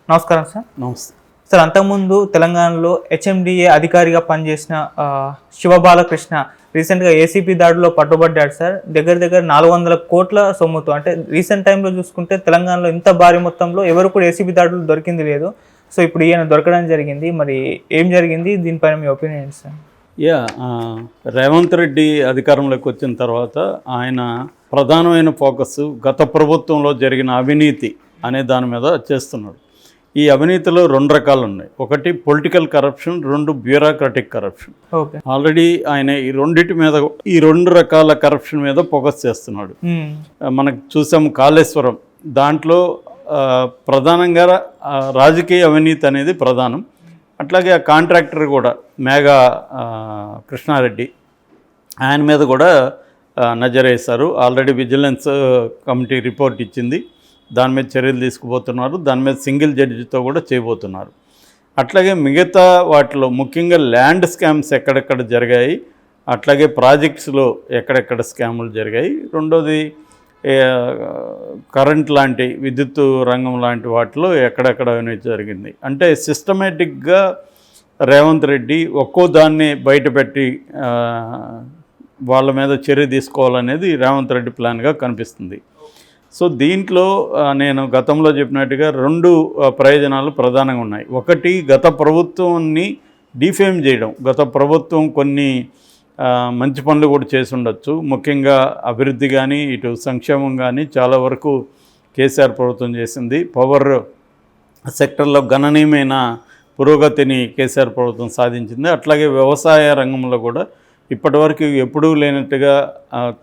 నమస్కారం సార్. నమస్తే సార్, అంతకుముందు తెలంగాణలో హెచ్ఎండిఏ అధికారిగా పనిచేసిన శివబాలకృష్ణ రీసెంట్గా ఏసీపీ దాడిలో పట్టుబడ్డాడు సార్. దగ్గర 400 కోట్ల సొమ్ముతో. అంటే రీసెంట్ టైంలో చూసుకుంటే తెలంగాణలో ఇంత భారీ మొత్తంలో ఎవరు కూడా ఏసీపీ దాడులు దొరికింది లేదు. సో ఇప్పుడు ఈయన దొరకడం జరిగింది. మరి ఏం జరిగింది, దీనిపైన మీ ఒపీనియన్ సార్? రేవంత్ రెడ్డి అధికారంలోకి వచ్చిన తర్వాత ఆయన ప్రధానమైన ఫోకస్ గత ప్రభుత్వంలో జరిగిన అవినీతి అనే దాని మీద చేస్తున్నాడు. ఈ అవినీతిలో 2 రకాలు ఉన్నాయి. ఒకటి political corruption, 2 bureaucratic corruption. Already ఆయన ఈ 2 రకాల కరప్షన్ మీద ఫోకస్ చేస్తున్నాడు. మనకు చూసాం కాళేశ్వరం దాంట్లో ప్రధానంగా రాజకీయ అవినీతి అనేది ప్రధానం. అట్లాగే ఆ కాంట్రాక్టర్ కూడా మేఘా కృష్ణారెడ్డి, ఆయన మీద కూడా నజరేశారు. ఆల్రెడీ విజిలెన్స్ కమిటీ రిపోర్ట్ ఇచ్చింది, దాని మీద చర్యలు తీసుకుపోతున్నారు. దాని మీద సింగిల్ జడ్జితో కూడా చేయబోతున్నారు. అట్లాగే మిగతా వాటిలో ముఖ్యంగా ల్యాండ్ స్కామ్స్ ఎక్కడెక్కడ జరిగాయి, అట్లాగే ప్రాజెక్ట్స్లో ఎక్కడెక్కడ స్కాములు జరిగాయి. రెండోది కరెంట్ లాంటి విద్యుత్ రంగం లాంటి వాటిలో ఎక్కడెక్కడ అవినీతి జరిగింది. అంటే సిస్టమేటిక్గా రేవంత్ రెడ్డి ఒక్కో దాన్ని బయటపెట్టి వాళ్ళ మీద చర్య తీసుకోవాలనేది రేవంత్ రెడ్డి ప్లాన్గా కనిపిస్తుంది. సో దీంట్లో నేను గతంలో చెప్పినట్టుగా 2 ప్రయోజనాలు ప్రధానంగా ఉన్నాయి. ఒకటి, గత ప్రభుత్వాన్ని డిఫేమ్ చేయడం. గత ప్రభుత్వం కొన్ని మంచి పనులు కూడా చేసి ఉండొచ్చు. ముఖ్యంగా అభివృద్ధి కానీ ఇటు సంక్షేమం కానీ చాలా వరకు కేసీఆర్ ప్రభుత్వం చేసింది. పవర్ సెక్టర్లో గణనీయమైన పురోగతిని కేసీఆర్ ప్రభుత్వం సాధించింది. అట్లాగే వ్యవసాయ రంగంలో కూడా ఇప్పటివరకు ఎప్పుడూ లేనట్టుగా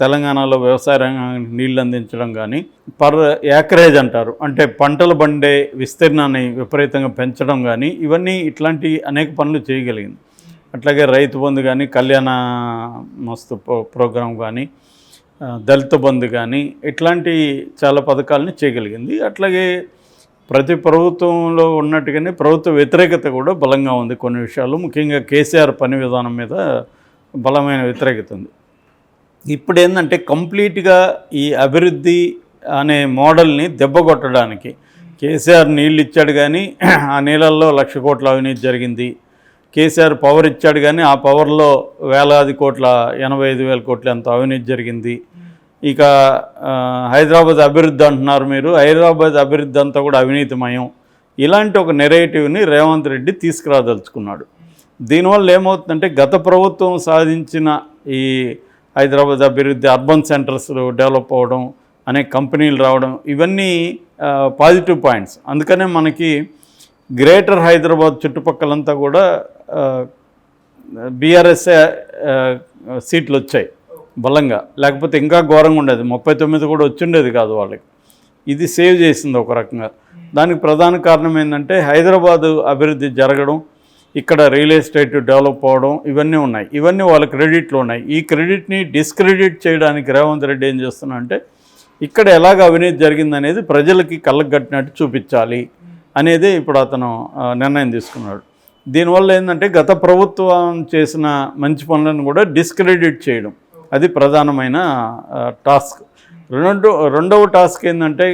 తెలంగాణలో వ్యవసాయ రంగానికి నీళ్ళు అందించడం కానీ, పర్ యాకరేజ్ అంటారు, అంటే పంటలు పండే విస్తీర్ణాన్ని విపరీతంగా పెంచడం కానీ, ఇవన్నీ ఇట్లాంటి అనేక పనులు చేయగలిగింది. అట్లాగే రైతు బంధు కానీ, కళ్యాణ మస్తు ప్రోగ్రాం కానీ, దళిత బంధు కానీ, ఇట్లాంటి చాలా పథకాలని చేయగలిగింది. అట్లాగే ప్రతి ప్రభుత్వంలో ఉన్నట్టుగానే ప్రభుత్వ వ్యతిరేకత కూడా బలంగా ఉంది కొన్ని విషయాలు. ముఖ్యంగా కేసీఆర్ పని విధానం మీద బలమైన వ్యతిరేకత ఉంది. ఇప్పుడు ఏంటంటే కంప్లీట్గా ఈ అభివృద్ధి అనే మోడల్ని దెబ్బకొట్టడానికి కేసీఆర్ నీళ్ళు ఇచ్చాడు కానీ ఆ నీళ్ళల్లో 1,00,000 కోట్ల అవినీతి జరిగింది. కేసీఆర్ పవర్ ఇచ్చాడు కానీ ఆ పవర్లో వేలాది కోట్ల 85,000 కోట్ల ఎంత అవినీతి జరిగింది. ఇక హైదరాబాద్ అభివృద్ధి అంటున్నారు మీరు, హైదరాబాద్ అభివృద్ధి అంతా కూడా అవినీతిమయం. ఇలాంటి ఒక నెరేటివ్ని రేవంత్ రెడ్డి తీసుకురాదలుచుకున్నాడు. దీనివల్ల ఏమవుతుందంటే గత ప్రభుత్వం సాధించిన ఈ హైదరాబాద్ అభివృద్ధి, అర్బన్ సెంటర్స్ డెవలప్ అవ్వడం, అనేక కంపెనీలు రావడం, ఇవన్నీ పాజిటివ్ పాయింట్స్. అందుకనే మనకి గ్రేటర్ హైదరాబాద్ చుట్టుపక్కలంతా కూడా బీఆర్ఎస్ఏ సీట్లు వచ్చాయి బలంగా. లేకపోతే ఇంకా ఘోరంగా ఉండేది, 39 కూడా వచ్చిండేది కాదు వాళ్ళకి. ఇది సేవ్ చేసింది ఒక రకంగా. దానికి ప్రధాన కారణం ఏంటంటే హైదరాబాదు అభివృద్ధి జరగడం, ఇక్కడ రియల్ ఎస్టేట్ డెవలప్ అవ్వడం, ఇవన్నీ ఉన్నాయి. ఇవన్నీ వాళ్ళ క్రెడిట్లో ఉన్నాయి. ఈ క్రెడిట్ని డిస్క్రెడిట్ చేయడానికి రేవంత్ రెడ్డి ఏం చేస్తున్నా అంటే ఇక్కడ ఎలాగ అవినీతి జరిగిందనేది ప్రజలకి కళ్ళకు కట్టినట్టు చూపించాలి అనేది ఇప్పుడు అతను నిర్ణయం తీసుకున్నాడు. దీనివల్ల ఏంటంటే గత ప్రభుత్వం చేసిన మంచి పనులను కూడా డిస్క్రెడిట్ చేయడం, అది ప్రధానమైన టాస్క్. రెండవ టాస్క్ ఏంటంటే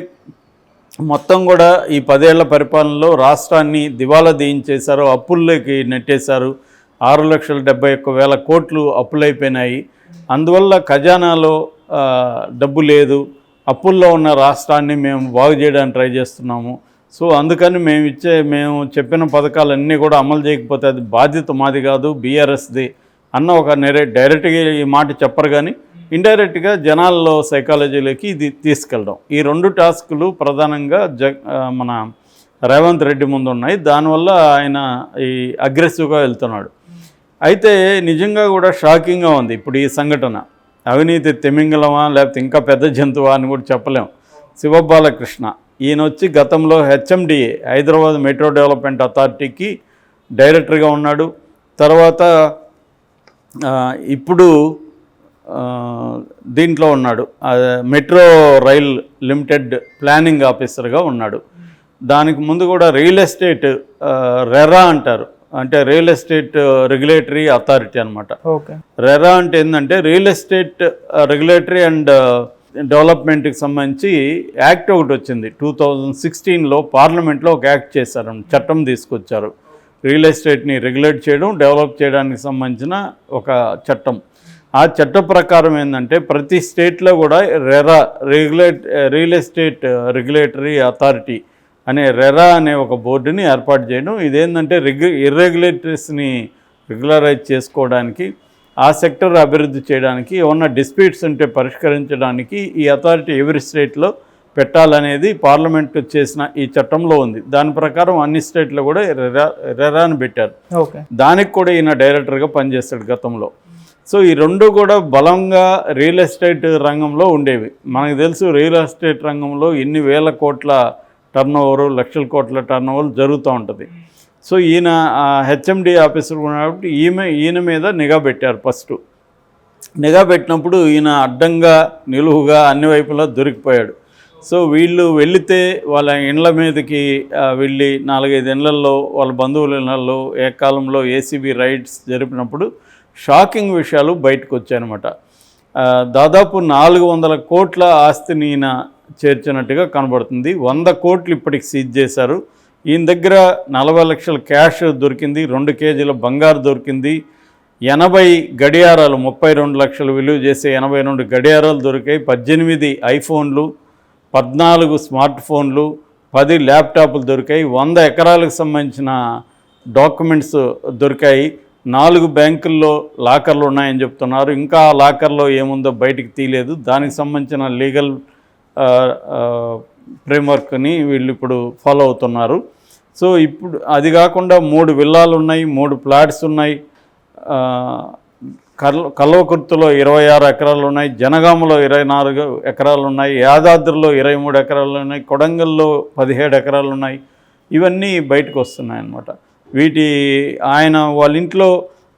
మొత్తం కూడా ఈ 10 ఏళ్ల పరిపాలనలో రాష్ట్రాన్ని దివాలా తీయించేశారు, అప్పుల్లోకి నెట్టేశారు. 6,71,000 కోట్లు అప్పులైపోయినాయి. అందువల్ల ఖజానాలో డబ్బు లేదు. అప్పుల్లో ఉన్న రాష్ట్రాన్ని మేము బాగు చేయడానికి ట్రై చేస్తున్నాము. సో అందుకని మేము చెప్పిన పథకాలన్నీ కూడా అమలు చేయకపోతే అది బాధ్యత మాది కాదు, బీఆర్ఎస్ది అన్న ఒక డైరెక్ట్గా ఈ మాట చెప్పరు కానీ ఇండైరెక్ట్గా జనాల్లో సైకాలజీలోకి ఇది తీసుకెళ్ళడం. ఈ 2 టాస్కులు ప్రధానంగా మన రేవంత్ రెడ్డి ముందు ఉన్నాయి. దానివల్ల ఆయన ఈ అగ్రెసివ్గా వెళ్తున్నాడు. అయితే నిజంగా కూడా షాకింగ్గా ఉంది ఇప్పుడు ఈ సంఘటన. అవినీతి తిమింగలమా లేకపోతే ఇంకా పెద్ద జంతువా అని కూడా చెప్పలేం. శివబాలకృష్ణ ఈయన వచ్చి గతంలో హెచ్ఎండిఏ హైదరాబాద్ మెట్రో డెవలప్మెంట్ అథారిటీకి డైరెక్టర్గా ఉన్నాడు. తర్వాత ఇప్పుడు దీంట్లో ఉన్నాడు, మెట్రో రైల్ లిమిటెడ్ ప్లానింగ్ ఆఫీసర్గా ఉన్నాడు. దానికి ముందు కూడా రియల్ ఎస్టేట్ రెరా అంటారు, అంటే రియల్ ఎస్టేట్ రెగ్యులేటరీ అథారిటీ అనమాట. రెరా అంటే ఏంటంటే రియల్ ఎస్టేట్ రెగ్యులేటరీ అండ్ డెవలప్మెంట్కి సంబంధించి యాక్ట్ ఒకటి వచ్చింది 2016లో పార్లమెంట్లో ఒక యాక్ట్ చేశారు, చట్టం తీసుకొచ్చారు. రియల్ ఎస్టేట్ని రెగ్యులేట్ చేయడం, డెవలప్ చేయడానికి సంబంధించిన ఒక చట్టం. ఆ చట్ట ప్రకారం ఏంటంటే ప్రతి స్టేట్లో కూడా RERA real estate regulatory authority అనే రెరా అనే ఒక బోర్డుని ఏర్పాటు చేయడం. ఇదేంటంటే ఇర్రెగ్యులేటరీస్ని రెగ్యులరైజ్ చేసుకోవడానికి, ఆ సెక్టర్ అభివృద్ధి చేయడానికి, ఏమన్నా డిస్ప్యూట్స్ ఉంటే పరిష్కరించడానికి ఈ అథారిటీ ఎవరి స్టేట్లో పెట్టాలనేది పార్లమెంట్ చేసిన ఈ చట్టంలో ఉంది. దాని ప్రకారం అన్ని స్టేట్లో కూడా రెరాని పెట్టారు. దానికి కూడా ఈయన డైరెక్టర్గా పనిచేస్తాడు గతంలో. సో ఈ రెండు కూడా బలంగా రియల్ ఎస్టేట్ రంగంలో ఉండేవి. మనకు తెలుసు రియల్ ఎస్టేట్ రంగంలో ఎన్ని వేల కోట్ల టర్నోవరు, లక్షల కోట్ల టర్నోవర్ జరుగుతూ ఉంటుంది. సో ఈయన హెచ్ఎండి ఆఫీసర్ ఉన్నప్పుడు ఈయన మీద నిఘా పెట్టారు. ఫస్ట్ నిఘా పెట్టినప్పుడు ఈయన అడ్డంగా నిలువుగా అన్ని వైపులా దొరికిపోయాడు. సో వీళ్ళు వెళితే వాళ్ళ ఇండ్ల మీదకి వెళ్ళి 4-5 ఇళ్లల్లో, వాళ్ళ బంధువుల ఇళ్లలో ఏకాలంలో ఏసీబీ రైడ్స్ జరిపినప్పుడు షాకింగ్ విషయాలు బయటకు వచ్చాయన్నమాట. దాదాపు 400 కోట్ల ఆస్తిని ఈయన చేర్చినట్టుగా కనబడుతుంది. 100 కోట్లు ఇప్పటికి సీజ్ చేశారు. ఈయన దగ్గర 40 లక్షల క్యాష్ దొరికింది, 2 కేజీల బంగారు దొరికింది, 80 గడియారాలు, 32 లక్షలు విలువ చేసే 82 గడియారాలు దొరికాయి, 18 ఐఫోన్లు, 14 స్మార్ట్ ఫోన్లు, 10 ల్యాప్టాప్లు దొరికాయి, 100 ఎకరాలకు సంబంధించిన డాక్యుమెంట్స్ దొరికాయి, 4 బ్యాంకుల్లో లాకర్లు ఉన్నాయని చెప్తున్నారు. ఇంకా ఆ లాకర్లో ఏముందో బయటికి తీయలేదు. దానికి సంబంధించిన లీగల్ ఫ్రేమ్వర్క్ని వీళ్ళు ఇప్పుడు ఫాలో అవుతున్నారు. సో ఇప్పుడు అది కాకుండా 3 విల్లాలు ఉన్నాయి, 3 ఫ్లాట్స్ ఉన్నాయి, కల్వకుర్తిలో 26 ఎకరాలు ఉన్నాయి, జనగామలో 24 ఎకరాలు ఉన్నాయి, యాదాద్రిలో 23 ఎకరాలు ఉన్నాయి, కొడంగల్లో 17 ఎకరాలు ఉన్నాయి. ఇవన్నీ బయటకు వస్తున్నాయి అన్నమాట. ఆయన వాళ్ళ ఇంట్లో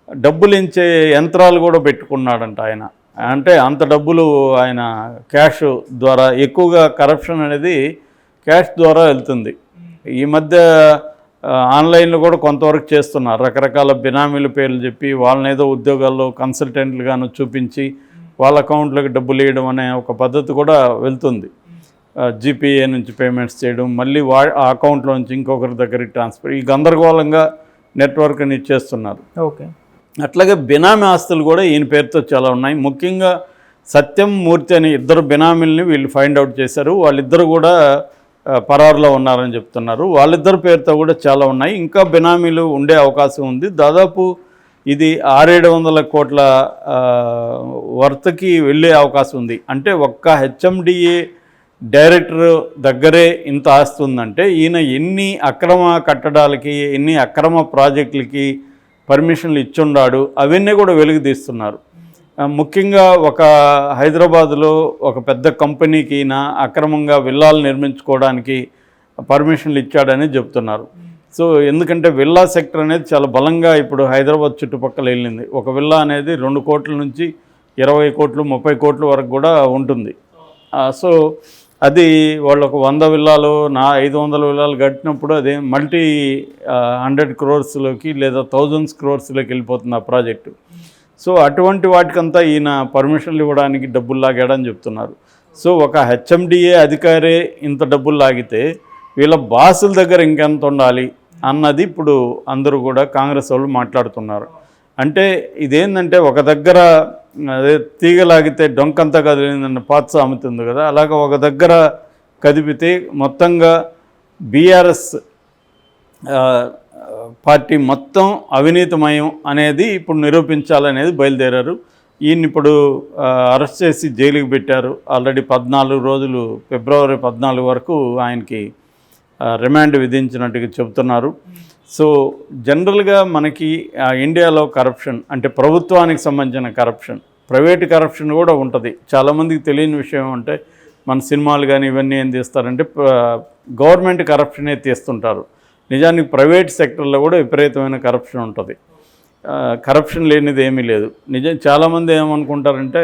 డబ్బులు ఇచ్చే యంత్రాలు కూడా పెట్టుకున్నాడంట ఆయన. అంటే అంత డబ్బులు ఆయన క్యాష్ ద్వారా, ఎక్కువగా కరప్షన్ అనేది క్యాష్ ద్వారా వెళ్తుంది. ఈ మధ్య ఆన్లైన్లో కూడా కొంతవరకు చేస్తున్నారు. రకరకాల బినామీల పేర్లు చెప్పి వాళ్ళని ఏదో ఉద్యోగాల్లో కన్సల్టెంట్లుగాను చూపించి వాళ్ళ అకౌంట్లోకి డబ్బులు వేయడం అనే ఒక పద్ధతి కూడా వెళ్తుంది. జీపీఏ నుంచి పేమెంట్స్ చేయడం, మళ్ళీ ఆ అకౌంట్లో నుంచి ఇంకొకరి దగ్గరికి ట్రాన్స్ఫర్, ఈ గందరగోళంగా నెట్వర్క్ని ఇచ్చేస్తున్నారు. ఓకే. అట్లాగే బినామీ ఆస్తులు కూడా ఈయన పేరుతో చాలా ఉన్నాయి. ముఖ్యంగా సత్యం, మూర్తి అనే 2 బినామీలని వీళ్ళు ఫైండ్ అవుట్ చేశారు. వాళ్ళిద్దరు కూడా పరారులో ఉన్నారని చెప్తున్నారు. వాళ్ళిద్దరి పేరుతో కూడా చాలా ఉన్నాయి. ఇంకా బినామీలు ఉండే అవకాశం ఉంది. దాదాపు ఇది 600-700 కోట్ల వర్త్కి వెళ్ళే అవకాశం ఉంది. అంటే ఒక్క హెచ్ఎండిఏ డైరెక్టర్ దగ్గరే ఇంత ఆస్తి ఉందంటే ఈయన ఎన్ని అక్రమ కట్టడాలకి, ఎన్ని అక్రమ ప్రాజెక్టులకి పర్మిషన్లు ఇచ్చున్నాడు అవన్నీ కూడా వెలుగు తీస్తున్నారు. ముఖ్యంగా ఒక హైదరాబాదులో ఒక పెద్ద కంపెనీకి ఈయన అక్రమంగా విల్లాలు నిర్మించుకోవడానికి పర్మిషన్లు ఇచ్చాడని చెప్తున్నారు. సో ఎందుకంటే విల్లా సెక్టర్ అనేది చాలా బలంగా ఇప్పుడు హైదరాబాద్ చుట్టుపక్కల వెళ్ళింది. ఒక విల్లా అనేది 2 కోట్ల నుంచి 20 కోట్లు 30 కోట్ల వరకు కూడా ఉంటుంది. సో అది వాళ్ళు ఒక 100 విల్లాలు 500 విల్లాలు కట్టినప్పుడు అదే మల్టీ 100 crores లేదా 1000 crores వెళ్ళిపోతుంది ఆ ప్రాజెక్టు. సో అటువంటి వాటికంతా ఈయన పర్మిషన్లు ఇవ్వడానికి డబ్బులు లాగాడని చెప్తున్నారు. సో ఒక హెచ్ఎండిఏ అధికారే ఇంత డబ్బులు లాగితే వీళ్ళ బాసుల దగ్గర ఇంకెంత ఉండాలి అన్నది ఇప్పుడు అందరూ కూడా కాంగ్రెస్ వాళ్ళు మాట్లాడుతున్నారు. అంటే ఇదేంటంటే ఒక దగ్గర అదే తీగలాగితే డొంకంతా కదిలిందన్న పాత సామెత ఉంది కదా, అలాగా ఒక దగ్గర కదిపితే మొత్తంగా బీఆర్ఎస్ పార్టీ మొత్తం అవినీతిమయం అనేది ఇప్పుడు నిరూపించాలనేది బయలుదేరారు. ఈయన ఇప్పుడు అరెస్ట్ చేసి జైలుకి పెట్టారు. ఆల్రెడీ 14 రోజులు, ఫిబ్రవరి 14 వరకు ఆయనకి రిమాండ్ విధించినట్టుగా చెబుతున్నారు. సో జనరల్గా మనకి ఇండియాలో కరప్షన్ అంటే ప్రభుత్వానికి సంబంధించిన కరప్షన్, ప్రైవేట్ కరప్షన్ కూడా ఉంటుంది. చాలామందికి తెలియని విషయం అంటే మన సినిమాలు కానీ ఇవన్నీ ఏం తీస్తారంటే గవర్నమెంట్ కరప్షనే తీస్తుంటారు. నిజానికి ప్రైవేట్ సెక్టర్లో కూడా విపరీతమైన కరప్షన్ ఉంటుంది. కరప్షన్ లేనిది ఏమీ లేదు. చాలామంది ఏమనుకుంటారంటే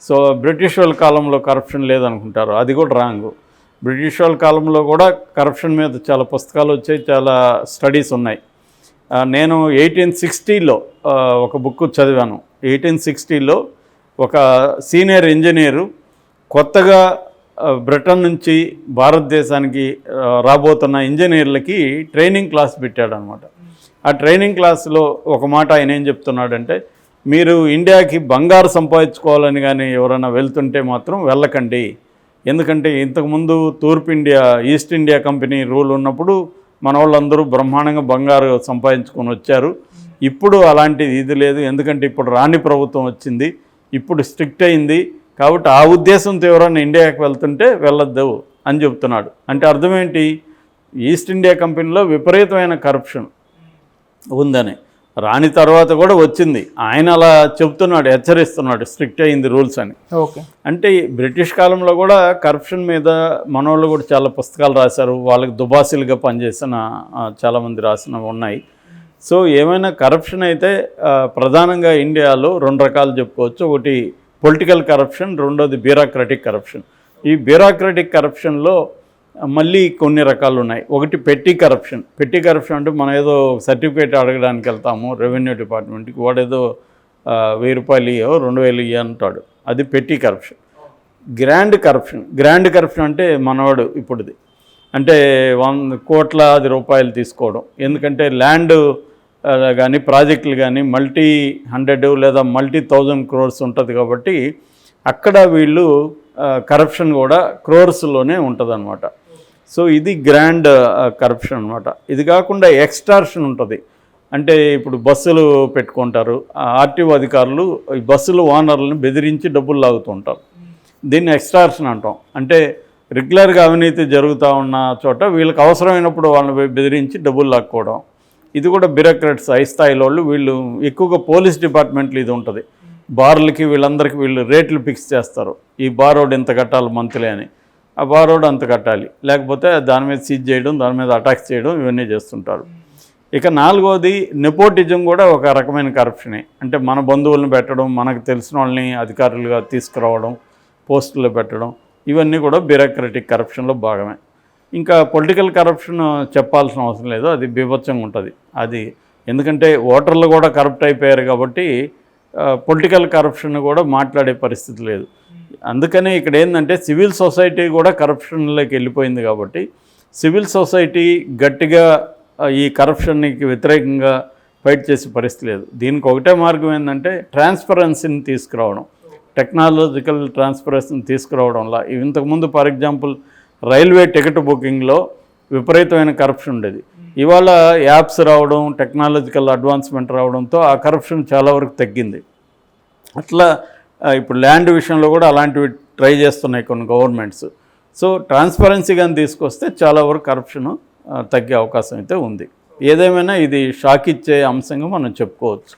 సో బ్రిటిష్ వాళ్ళ కాలంలో కరప్షన్ లేదనుకుంటారు. అది కూడా రాంగు. బ్రిటిష్ వాళ్ళ కాలంలో కూడా కరప్షన్ మీద చాలా పుస్తకాలు వచ్చాయి, చాలా స్టడీస్ ఉన్నాయి. నేను 1860లో ఒక బుక్ చదివాను. 1860లో ఒక సీనియర్ ఇంజనీరు కొత్తగా బ్రిటన్ నుంచి భారతదేశానికి రాబోతున్న ఇంజనీర్లకి ట్రైనింగ్ క్లాస్ పెట్టాడనమాట. ఆ ట్రైనింగ్ క్లాస్లో ఒక మాట ఆయన ఏం చెప్తున్నాడంటే, మీరు ఇండియాకి బంగారు సంపాదించుకోవాలని కానీ ఎవరైనా వెళ్తుంటే మాత్రం వెళ్ళకండి. ఎందుకంటే ఇంతకుముందు తూర్పు India, east India company rule ఉన్నప్పుడు మన వాళ్ళందరూ బ్రహ్మాండంగా బంగారు సంపాదించుకొని వచ్చారు. ఇప్పుడు అలాంటిది ఇది లేదు. ఎందుకంటే ఇప్పుడు రాణి ప్రభుత్వం వచ్చింది, ఇప్పుడు స్ట్రిక్ట్ అయింది. కాబట్టి ఆ ఉద్దేశంతో ఎవరైనా ఇండియాకి వెళ్తుంటే వెళ్ళొద్దు అని చెప్తున్నాడు. అంటే అర్థం ఏంటి? ఈస్ట్ ఇండియా కంపెనీలో విపరీతమైన కరప్షన్ ఉందని. రాని తర్వాత కూడా వచ్చింది. ఆయన అలా చెప్తున్నాడు, హెచ్చరిస్తున్నాడు, స్ట్రిక్ట్ అయింది రూల్స్ అని. ఓకే. అంటే బ్రిటిష్ కాలంలో కూడా కరప్షన్ మీద మనోళ్ళు కూడా చాలా పుస్తకాలు రాశారు. వాళ్ళకి దుబాసీలుగా పనిచేసిన చాలామంది రాసినవి ఉన్నాయి. సో ఏమైనా కరప్షన్ అయితే ప్రధానంగా ఇండియాలో 2 రకాలు చెప్పుకోవచ్చు. ఒకటి పొలిటికల్ కరప్షన్, రెండోది బ్యూరోక్రటిక్ కరప్షన్. ఈ బ్యూరోక్రటిక్ కరప్షన్లో మళ్ళీ కొన్ని రకాలు ఉన్నాయి. ఒకటి పెట్టి కరప్షన్. పెట్టి కరప్షన్ అంటే మనం ఏదో సర్టిఫికేట్ అడగడానికి వెళ్తాము రెవెన్యూ డిపార్ట్మెంట్కి, వాడేదో 1000 రూపాయలు ఇయ్యో 2000 ఇయ్య అంటాడు, అది పెట్టి corruption. Grand corruption. Grand corruption అంటే మనవాడు ఇప్పుడుది, అంటే 100 కోట్లాది రూపాయలు తీసుకోవడం. ఎందుకంటే ల్యాండ్ కానీ ప్రాజెక్టులు కానీ మల్టీ 100 లేదా మల్టీ 1000 crores ఉంటుంది కాబట్టి అక్కడ వీళ్ళు కరప్షన్ కూడా క్రోర్స్లోనే ఉంటుంది అనమాట. సో ఇది గ్రాండ్ కరప్షన్ అనమాట. ఇది కాకుండా ఎక్స్టార్షన్ ఉంటుంది. అంటే ఇప్పుడు బస్సులు పెట్టుకుంటారు, ఆర్టీఓ అధికారులు ఈ బస్సులు ఓనర్లను బెదిరించి డబ్బులు లాగుతూ ఉంటారు. దీన్ని ఎక్స్టార్షన్ అంటాం. అంటే రెగ్యులర్గా అవినీతి జరుగుతూ ఉన్న చోట వీళ్ళకి అవసరమైనప్పుడు వాళ్ళని బెదిరించి డబ్బులు లాక్కోవడం. ఇది కూడా బ్యూరోక్రాట్స్, హై స్థాయిలో వాళ్ళు. వీళ్ళు ఎక్కువగా పోలీస్ డిపార్ట్మెంట్లు ఇది ఉంటుంది. బార్లకి వీళ్ళందరికీ వీళ్ళు రేట్లు ఫిక్స్ చేస్తారు. ఈ బారోడ్ ఎంత కట్టాలి మంత్లీ అని, ఆ బారోడ్ అంత కట్టాలి, లేకపోతే దాని మీద సీజ్ చేయడం, దాని మీద అటాక్స్ చేయడం, ఇవన్నీ చేస్తుంటారు. ఇక 4వది నెపోటిజం కూడా ఒక రకమైన కరప్షనే. అంటే మన బంధువులను పెట్టడం, మనకు తెలిసిన వాళ్ళని అధికారులుగా తీసుకురావడం, పోస్టుల్లో పెట్టడం, ఇవన్నీ కూడా బ్యూరోక్రటిక్ కరప్షన్లో భాగమే. ఇంకా పొలిటికల్ కరప్షన్ చెప్పాల్సిన అవసరం లేదు, అది బీభత్సంగా ఉంటుంది. అది ఎందుకంటే ఓటర్లు కూడా కరప్ట్ అయిపోయారు కాబట్టి పొలిటికల్ కరప్షన్ కూడా మాట్లాడే పరిస్థితి లేదు. అందుకనే ఇక్కడ ఏంటంటే సివిల్ సొసైటీ కూడా కరప్షన్లోకి వెళ్ళిపోయింది కాబట్టి సివిల్ సొసైటీ గట్టిగా ఈ కరప్షన్కి వ్యతిరేకంగా ఫైట్ చేసే పరిస్థితి లేదు. దీనికి ఒకటే మార్గం ఏంటంటే ట్రాన్స్పరెన్సీని తీసుకురావడం, టెక్నాలజికల్ ట్రాన్స్పరెన్సీని తీసుకురావడంలో. ఇంతకుముందు ఫర్ ఎగ్జాంపుల్ రైల్వే టికెట్ బుకింగ్లో విపరీతమైన కరప్షన్ ఉండేది. ఇవాళ యాప్స్ రావడం, టెక్నాలజికల్ అడ్వాన్స్మెంట్ రావడంతో ఆ కరప్షన్ చాలా వరకు తగ్గింది. అట్లా ఇప్పుడు ల్యాండ్ విషయంలో కూడా అలాంటివి ట్రై చేస్తున్నాయి కొన్ని గవర్నమెంట్స్. సో ట్రాన్స్పరెన్సీ కానీ తీసుకొస్తే చాలా వరకు కరప్షన్ తగ్గే అవకాశం అయితే ఉంది. ఏదేమైనా ఇది షాక్ ఇచ్చే అంశంగా మనం చెప్పుకోవచ్చు.